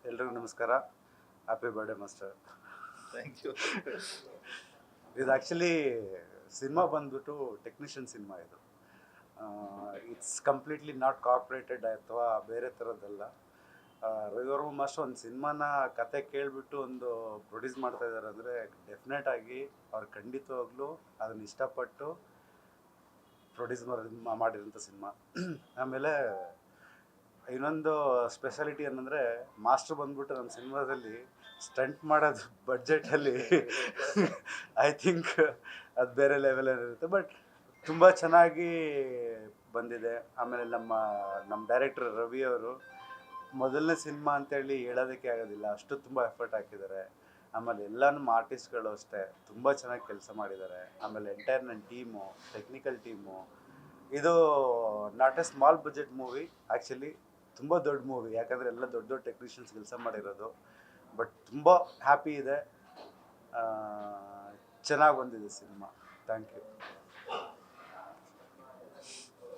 ಎಲ್ರಿಗೂ ನಮಸ್ಕಾರ. Happy birthday master. Thank you. ಇದು ಆ್ಯಕ್ಚುಲಿ ಸಿನಿಮಾ ಬಂದ್ಬಿಟ್ಟು ಟೆಕ್ನಿಷಿಯನ್ ಸಿನಿಮಾ ಇದು. ಇಟ್ಸ್ ಕಂಪ್ಲೀಟ್ಲಿ ನಾಟ್ ಕಾರ್ಪೊರೇಟೆಡ್ ಅಥವಾ ಬೇರೆ ಥರದ್ದಲ್ಲ. ರವಿವರ್ಮ ಮಾಸ್ಟರ್ ಒಂದು ಸಿನಿಮಾನ ಕತೆ ಕೇಳಿಬಿಟ್ಟು ಒಂದು ಪ್ರೊಡ್ಯೂಸ್ ಮಾಡ್ತಾ ಇದ್ದಾರೆ ಅಂದರೆ ಡೆಫಿನೆಟ್ ಆಗಿ ಅವ್ರು ಖಂಡಿತವಾಗ್ಲೂ ಅದನ್ನು ಇಷ್ಟಪಟ್ಟು ಪ್ರೊಡ್ಯೂಸ್ ಮಾಡಿರೋಂಥ ಸಿನಿಮಾ. ಆಮೇಲೆ ಇನ್ನೊಂದು ಸ್ಪೆಷಾಲಿಟಿ ಏನಂದರೆ ಮಾಸ್ಟರ್ ಬಂದ್ಬಿಟ್ಟು ನಮ್ಮ ಸಿನಿಮಾದಲ್ಲಿ ಸ್ಟಂಟ್ ಮಾಡೋದು ಬಡ್ಜೆಟಲ್ಲಿ ಐ ಥಿಂಕ್ ಅದು ಬೇರೆ ಲೆವೆಲಲ್ಲಿರುತ್ತೆ. ಬಟ್ ತುಂಬ ಚೆನ್ನಾಗಿ ಬಂದಿದೆ. ಆಮೇಲೆ ನಮ್ಮ ಡೈರೆಕ್ಟರ್ ರವಿ ಅವರು ಮೊದಲನೇ ಸಿನಿಮಾ ಅಂತೇಳಿ ಹೇಳೋದಕ್ಕೆ ಆಗೋದಿಲ್ಲ, ಅಷ್ಟು ತುಂಬ ಎಫರ್ಟ್ ಹಾಕಿದ್ದಾರೆ. ಆಮೇಲೆ ಎಲ್ಲ ನಮ್ಮ ಆರ್ಟಿಸ್ಟ್ಗಳು ಅಷ್ಟೇ ತುಂಬ ಚೆನ್ನಾಗಿ ಕೆಲಸ ಮಾಡಿದ್ದಾರೆ. ಆಮೇಲೆ ಎಂಟೈರ್ ನನ್ನ ಟೀಮು, ಟೆಕ್ನಿಕಲ್ ಟೀಮು. ಇದು not A small budget movie, actually ತುಂಬ ದೊಡ್ಡ ಮೂವಿ, ಯಾಕಂದರೆ ಎಲ್ಲ ದೊಡ್ಡ ದೊಡ್ಡ ಟೆಕ್ನಿಷಿಯನ್ಸ್ ಕೆಲಸ ಮಾಡಿರೋದು. ಬಟ್ ತುಂಬ ಹ್ಯಾಪಿ ಇದೆ, ಚೆನ್ನಾಗಿ ಬಂದಿದೆ ಸಿನಿಮಾ. Thank you.